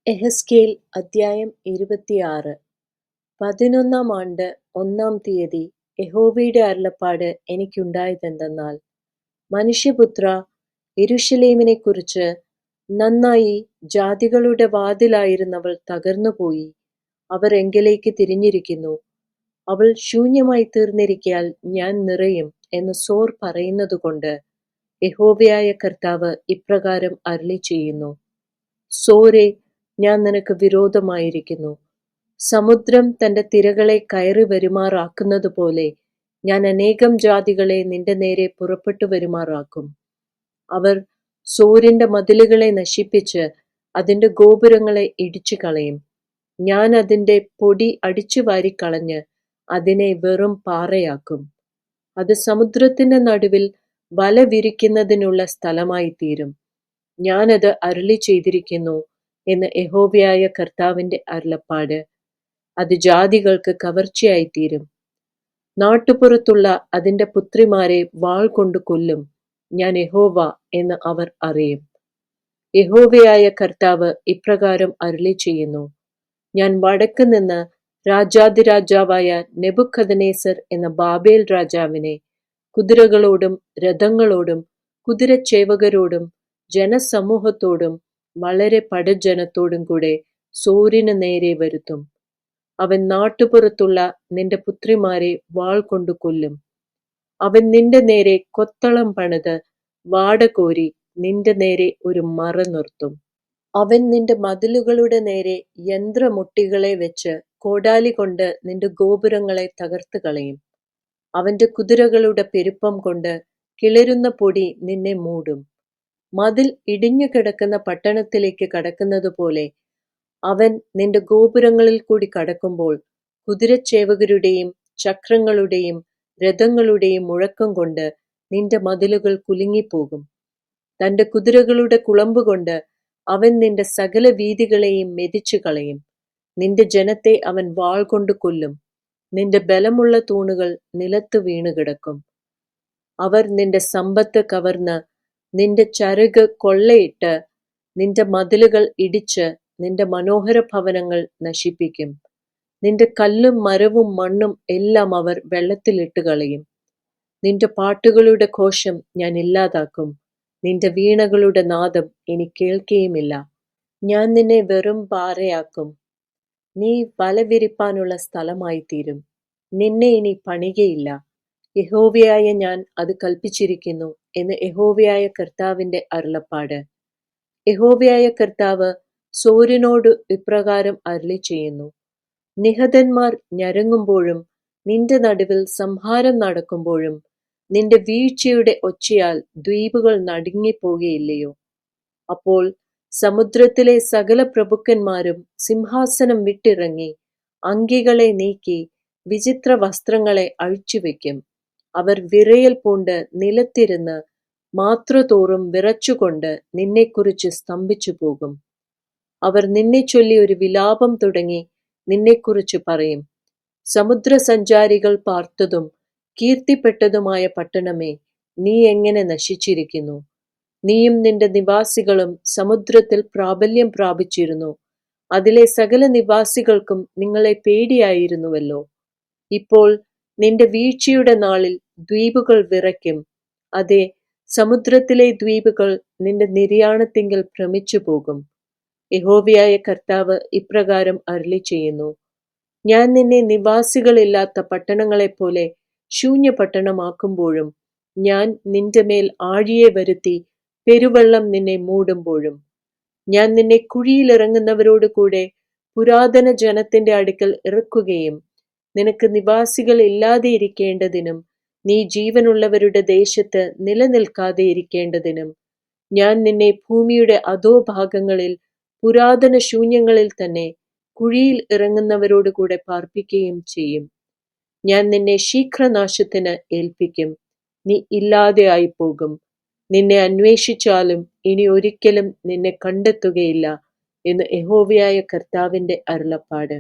എഹെസ്കേൽ അദ്ധ്യായം 26. 11-ാം ആണ്ട് 1-ാം തീയതി യഹോവയുടെ അരുളപ്പാട് എനിക്കുണ്ടായതെന്തെന്നാൽ, മനുഷ്യപുത്രാ, യെരൂശലേമിനെക്കുറിച്ച് നന്നായി ജാതികളുടെ വാതിലായിരുന്നവൾ തകർന്നുപോയി, അവർ എങ്കലേക്ക് തിരിഞ്ഞിരിക്കുന്നു, അവൾ ശൂന്യമായി തീർന്നിരിക്കയാൽ ഞാൻ നിറയും എന്ന് സോർ പറയുന്നതുകൊണ്ട് യഹോവയായ കർത്താവ് ഇപ്രകാരം അരുളിച്ചെയ്യുന്നു. സോരേ, ഞാൻ നിനക്ക് വിരോധമായിരിക്കുന്നു. സമുദ്രം തന്റെ തിരകളെ കയറി വരുമാറാക്കുന്നതുപോലെ ഞാൻ അനേകം ജാതികളെ നിന്റെ നേരെ പുറപ്പെട്ടു വരുമാറാക്കും. അവർ സോരിന്റെ മതിലുകളെ നശിപ്പിച്ച് അതിന്റെ ഗോപുരങ്ങളെ ഇടിച്ചു കളയും. ഞാൻ അതിന്റെ പൊടി അടിച്ചു വാരിക്കളഞ്ഞ് അതിനെ വെറും പാറയാക്കും. അത് സമുദ്രത്തിന്റെ നടുവിൽ വല വിരിക്കുന്നതിനുള്ള സ്ഥലമായി തീരും. ഞാനത് അരുളി ചെയ്തിരിക്കുന്നു എന്ന് യഹോവയായ കർത്താവിന്റെ അരുളപ്പാട്. അത് ജാതികൾക്ക് കവർച്ചയായിത്തീരും. നാട്ടുപുറത്തുള്ള അതിന്റെ പുത്രിമാരെ വാൾ കൊണ്ട് കൊല്ലും. ഞാൻ യഹോവ എന്ന് അവർ അറിയും. യഹോവയായ കർത്താവ് ഇപ്രകാരം അരുളി ചെയ്യുന്നു. ഞാൻ വടക്ക് നിന്ന് രാജാധിരാജാവായ നെബൂഖദ്നേസർ എന്ന ബാബേൽ രാജാവിനെ കുതിരകളോടും രഥങ്ങളോടും കുതിരച്ചേവകരോടും ജനസമൂഹത്തോടും വളരെ പടജ്ജനത്തോടും കൂടെ സോരിന് നേരെ വരുത്തും. അവൻ നാട്ടുപുറത്തുള്ള നിന്റെ പുത്രിമാരെ വാൾ കൊണ്ട് കൊല്ലും. അവൻ നിന്റെ നേരെ കൊത്തളം പണിത് വാടകോരി നിന്റെ നേരെ ഒരു മറ നിർത്തും. അവൻ നിന്റെ മതിലുകളുടെ നേരെ യന്ത്രമുട്ടികളെ വെച്ച് കോടാലി കൊണ്ട് നിന്റെ ഗോപുരങ്ങളെ തകർത്ത് കളയും. അവന്റെ കുതിരകളുടെ പെരുപ്പം കൊണ്ട് കിളരുന്ന പൊടി നിന്നെ മൂടും. മതിൽ ഇടിഞ്ഞു കിടക്കുന്ന പട്ടണത്തിലേക്ക് കടക്കുന്നത് പോലെ അവൻ നിന്റെ ഗോപുരങ്ങളിൽ കൂടി കടക്കുമ്പോൾ കുതിരച്ചേവകരുടെയും ചക്രങ്ങളുടെയും രഥങ്ങളുടെയും മുഴക്കം കൊണ്ട് നിന്റെ മതിലുകൾ കുലുങ്ങിപ്പോകും. തന്റെ കുതിരകളുടെ കുളമ്പുകൊണ്ട് അവൻ നിന്റെ സകല വീഥികളെയും മെതിച്ചു കളയും. നിന്റെ ജനത്തെ അവൻ വാൾ കൊണ്ട് കൊല്ലും. നിന്റെ ബലമുള്ള തൂണുകൾ നിലത്ത് വീണുകിടക്കും. അവർ നിന്റെ സമ്പത്ത് കവർന്ന് നിന്റെ ചരക് കൊള്ളയിട്ട് നിന്റെ മതിലുകൾ ഇടിച്ച് നിന്റെ മനോഹര ഭവനങ്ങൾ നശിപ്പിക്കും. നിന്റെ കല്ലും മരവും മണ്ണും എല്ലാം അവർ വെള്ളത്തിലിട്ട് കളയും. നിന്റെ പാട്ടുകളുടെ ഘോഷം ഞാൻ ഇല്ലാതാക്കും. നിന്റെ വീണകളുടെ നാദം ഇനി കേൾക്കുകയുമില്ല. ഞാൻ നിന്നെ വെറും പാറയാക്കും. നീ വല വിരിപ്പാനുള്ള സ്ഥലമായിത്തീരും. നിന്നെ ഇനി പണികയില്ല. യഹോവയായ ഞാൻ അത് കൽപ്പിച്ചിരിക്കുന്നു എന്ന് യഹോവയായ കർത്താവിന്റെ അരുളപ്പാട്. യഹോവയായ കർത്താവ് സോരിനോട് ഇപ്രകാരം അരുളി ചെയ്യുന്നു. നിഹതന്മാർ ഞരങ്ങുമ്പോഴും നിന്റെ നടുവിൽ സംഹാരം നടക്കുമ്പോഴും നിന്റെ വീഴ്ചയുടെ ഒച്ചയാൽ ദ്വീപുകൾ നടുങ്ങിപ്പോകുകയില്ലയോ? അപ്പോൾ സമുദ്രത്തിലെ സകല പ്രഭുക്കന്മാരും സിംഹാസനം വിട്ടിറങ്ങി അങ്കികളെ നീക്കി വിചിത്ര വസ്ത്രങ്ങളെ അഴിച്ചുവെക്കും. അവർ വിറയൽ പൂണ്ട് നിലത്തിരുന്ന് മാത്രതോറും വിറച്ചുകൊണ്ട് നിന്നെക്കുറിച്ച് സ്തംഭിച്ചു പോകും. അവർ നിന്നെ ചൊല്ലി ഒരു വിലാപം തുടങ്ങി നിന്നെക്കുറിച്ച് പറയും. സമുദ്രസഞ്ചാരികൾ പാർത്തതും കീർത്തിപ്പെട്ടതുമായ പട്ടണമേ, നീ എങ്ങനെ നശിച്ചിരിക്കുന്നു! നീയും നിന്റെ നിവാസികളും സമുദ്രത്തിൽ പ്രാബല്യം പ്രാപിച്ചിരുന്നു. അതിലെ സകല നിവാസികൾക്കും നിങ്ങളെ പേടിയായിരുന്നുവല്ലോ. ഇപ്പോൾ നിന്റെ വീഴ്ചയുടെ നാളിൽ ദ്വീപുകൾ വിറയ്ക്കും. അതെ, സമുദ്രത്തിലെ ദ്വീപുകൾ നിന്റെ നിര്യാണത്തിങ്കൽ ഭ്രമിച്ചു പോകും. യഹോവയായ കർത്താവ് ഇപ്രകാരം അരുളി ചെയ്യുന്നു. ഞാൻ നിന്നെ നിവാസികളില്ലാത്ത പട്ടണങ്ങളെപ്പോലെ ശൂന്യ പട്ടണമാക്കുമ്പോഴും ഞാൻ നിന്റെ മേൽ ആഴിയെ വരുത്തി പെരുവെള്ളം നിന്നെ മൂടുമ്പോഴും ഞാൻ നിന്നെ കുഴിയിലിറങ്ങുന്നവരോട് കൂടെ പുരാതന ജനത്തിന്റെ അടുക്കൽ ഇറക്കുകയും നിനക്ക് നിവാസികൾ ഇല്ലാതെ ഇരിക്കേണ്ടതിനും നീ ജീവനുള്ളവരുടെ ദേശത്ത് നിലനിൽക്കാതെ ഇരിക്കേണ്ടതിനും ഞാൻ നിന്നെ ഭൂമിയുടെ അധോഭാഗങ്ങളിൽ പുരാതന ശൂന്യങ്ങളിൽ തന്നെ കുഴിയിൽ ഇറങ്ങുന്നവരോട് കൂടെ പാർപ്പിക്കുകയും ചെയ്യും. ഞാൻ നിന്നെ ശീഘ്രനാശത്തിന് ഏൽപ്പിക്കും. നീ ഇല്ലാതെ ആയിപ്പോകും. നിന്നെ അന്വേഷിച്ചാലും ഇനി ഒരിക്കലും നിന്നെ കണ്ടെത്തുകയില്ല എന്ന് യഹോവയായ കർത്താവിന്റെ അരുളപ്പാട്.